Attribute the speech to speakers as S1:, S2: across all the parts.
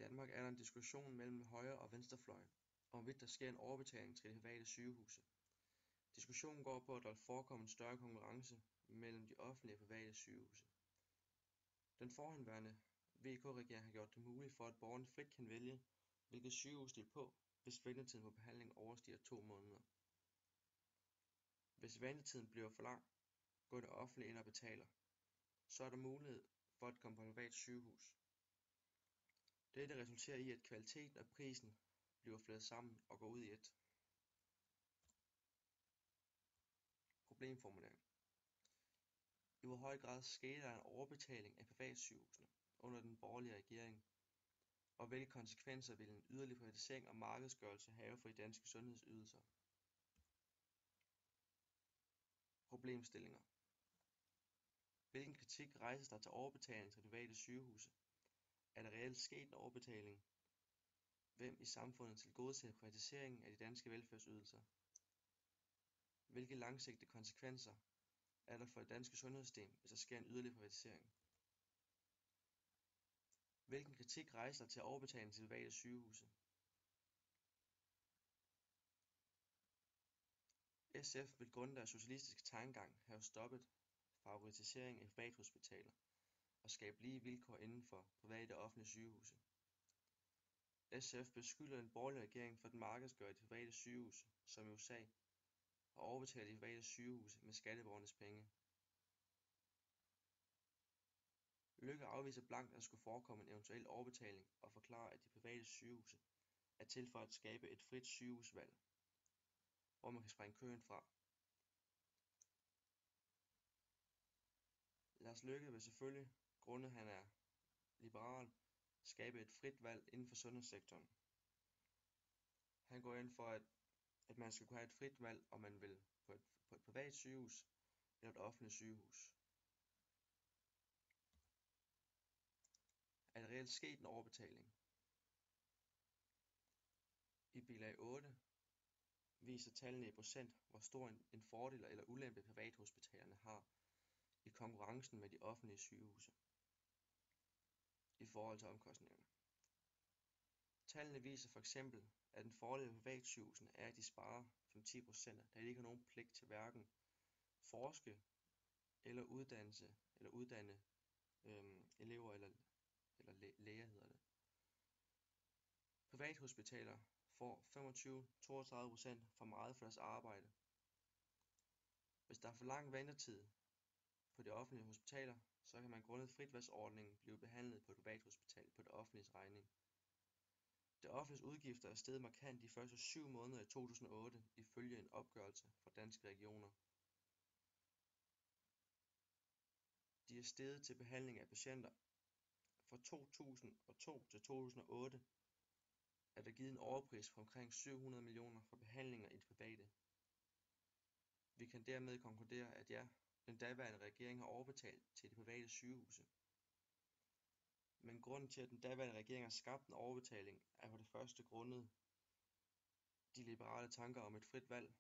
S1: Danmark er der en diskussion mellem højre- og venstrefløjen om hvorvidt der sker en overbetaling til de private sygehuse. Diskussionen går på, at der vil forekomme en større konkurrence mellem de offentlige og private sygehuse. Den forhenværende VK-regering har gjort det muligt for, at borgerne frit kan vælge, hvilket sygehus de vil på, hvis ventetiden på behandling overstiger 2 måneder. Hvis ventetiden bliver for lang, går det offentlige ind og betaler. Så er der mulighed for at komme på et privat sygehus. Dette resulterer i, at kvaliteten og prisen bliver flettet sammen og går ud i et. Problemformulering. I hvor høj grad skete der en overbetaling af privatsygehusene under den borgerlige regering, og hvilke konsekvenser vil en yderligere privatisering og markedsgørelse have for de danske sundhedsydelser? Problemstillinger. Hvilken kritik rejses der til overbetaling til private sygehuse? Er der reelt sket en overbetaling? Hvem i samfundet tilgodeser privatiseringen af de danske velfærdsydelser? Hvilke langsigtede konsekvenser er der for det danske sundhedssystem, hvis der sker en yderligere privatisering? Hvilken kritik rejser der til overbetaling til private sygehuse? SF vil grundet deres socialistiske tankegang have stoppet favorisering af privathospitaler og skabe lige vilkår inden for private og offentlige sygehuse. SF beskylder den borgerlige regering for at markedsgøre de private sygehuse, som i USA, og overbetale de private sygehuse med skatteborgernes penge. Løkke afviser blankt, at der skulle forekomme en eventuel overbetaling og forklarer, at de private sygehuse er til for at skabe et frit sygehusvalg, hvor man kan springe køen fra. Lars Løkke vil selvfølgelig, grundet han er liberal, skabe et frit valg inden for sundhedssektoren. Han går ind for, at man skal kunne have et frit valg, om man vil på et privat sygehus eller et offentligt sygehus. Er der reelt sket en overbetaling? I bilag 8 viser tallene i procent, hvor stor en fordel eller ulempe privathospitalerne har i konkurrencen med de offentlige sygehuse i forhold til omkostningerne. Tallene viser for eksempel, at en fordel ved privatsygehusene er, at de sparer 5-10%, da de ikke har nogen pligt til hverken forske eller uddanne elever eller læger hedder det. Privathospitaler får 25-32% for meget for deres arbejde. Hvis der er for lang ventetid på de offentlige hospitaler, så kan man grundet fritvalgsordningen blive behandlet på et privathospital på det offentliges regning. Det offentliges udgifter er steget markant de første 7 måneder i 2008 ifølge en opgørelse fra Danske Regioner. De er steget til behandling af patienter. Fra 2002 til 2008 er der givet en overpris på omkring 700 millioner for behandlinger i det private. Vi kan dermed konkludere, at ja, den daværende regering har overbetalt til de private sygehuse. Men grunden til, at den daværende regering har skabt en overbetaling, er for det første grundet de liberale tanker om et frit valg,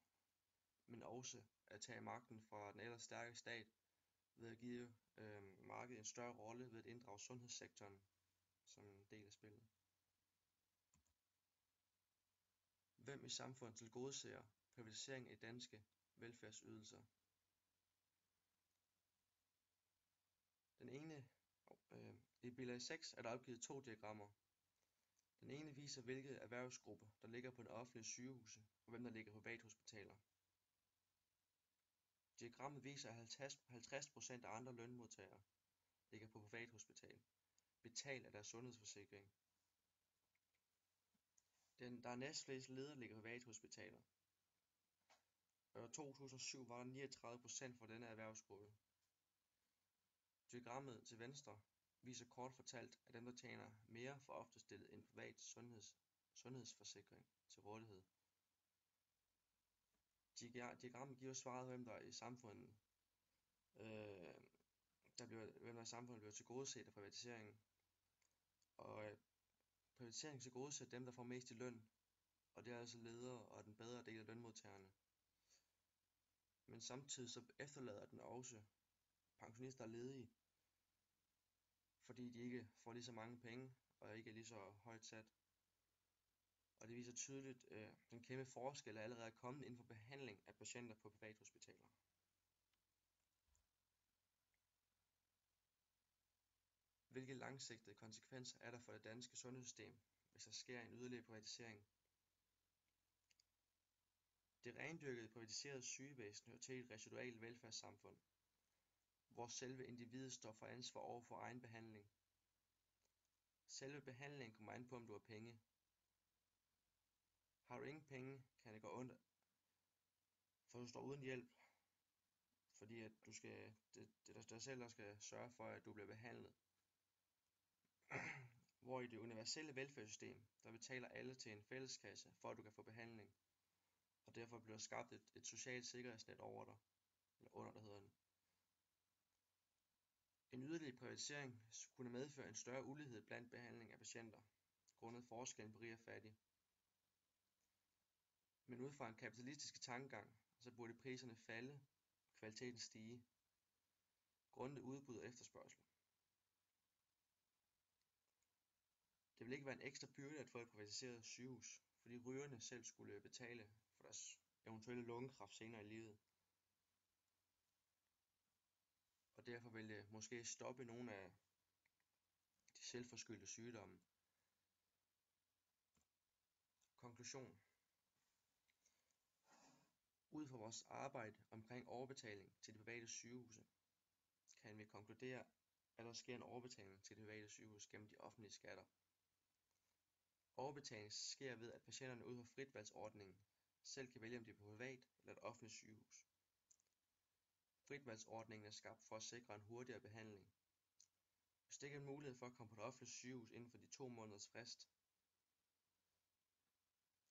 S1: men også at tage magten fra den ellers stærke stat ved at give markedet en større rolle ved at inddrage sundhedssektoren som en del af spillet. Hvem i samfundet tilgodeser privatisering af danske velfærdsydelser? I bilag 6 er der opgivet 2 diagrammer. Den ene viser, hvilke erhvervsgrupper, der ligger på de offentlige sygehuse, og hvem der ligger på privathospitaler. Diagrammet viser, at 50% af andre lønmodtagere ligger på privathospital, betalt af deres sundhedsforsikring. Der er næstflest ledere, der ligger på privathospitaler. I år 2007 var der 39% for denne erhvervsgruppe. Diagrammet til venstre viser kort fortalt, at dem, der tjener mere, får ofte stillet en privat sundhedsforsikring til rådighed. Diagrammet giver svaret, hvem der i samfundet bliver tilgodeset af privatiseringen. Og privatiseringen tilgodeser dem, der får mest i løn, og det er altså ledere og den bedre del af lønmodtagerne. Men samtidig så efterlader den også pensionister og ledige. fordi de ikke får lige så mange penge og ikke er lige så højt sat. Og det viser tydeligt den kæmpe forskel, der allerede er kommet inden for behandling af patienter på privathospitaler. Hvilke langsigtede konsekvenser er der for det danske sundhedssystem, hvis der sker en yderligere privatisering? Det rendyrkede privatiserede sygevæsen hører til et residualt velfærdssamfund, hvor selve individet står for ansvar over for egen behandling. Selve behandlingen kommer an på, om du har penge. Har du ingen penge, kan det gå ondt, for du står uden hjælp, fordi at det er dig selv, der skal sørge for, at du bliver behandlet. Hvor i det universelle velfærdssystem, der betaler alle til en fælleskasse, for at du kan få behandling. Og derfor bliver der skabt et socialt sikkerhedsnet over dig, eller under, der hedder det. En yderligere privatisering kunne medføre en større ulighed blandt behandling af patienter, grundet forskellen på rig og fattig. Men ud fra en kapitalistisk tankegang, så burde priserne falde og kvaliteten stige, grundet udbud og efterspørgsel. Det ville ikke være en ekstra byrde at få et privatiseret sygehus, fordi rygerne selv skulle betale for deres eventuelle lungekræft senere i livet. Og derfor vil det måske stoppe nogle af de selvforskyldte sygdomme. Konklusion. Ud fra vores arbejde omkring overbetaling til de private sygehuse, kan vi konkludere, at der sker en overbetaling til de private sygehus gennem de offentlige skatter. Overbetaling sker ved, at patienterne ud fra fritvalgsordningen selv kan vælge, om de er på privat eller et offentligt sygehus. Fritvalgsordningen er skabt for at sikre en hurtigere behandling. Hvis det ikke er en mulighed for at komme på et offentligt sygehus inden for de 2 måneders frist,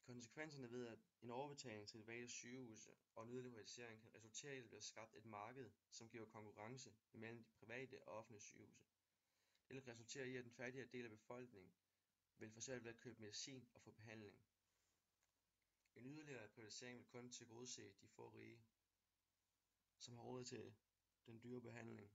S1: konsekvenserne ved at en overbetaling til private sygehuse og en yderligere privatisering kan resultere i, at der bliver skabt et marked, som giver konkurrence mellem de private og offentlige sygehuse. Det vil resultere i, at den fattigere del af befolkningen vil for eksempel at købe medicin og få behandling. En yderligere privatisering vil kun tilgodese de få rige, som har råd til den dyre behandling.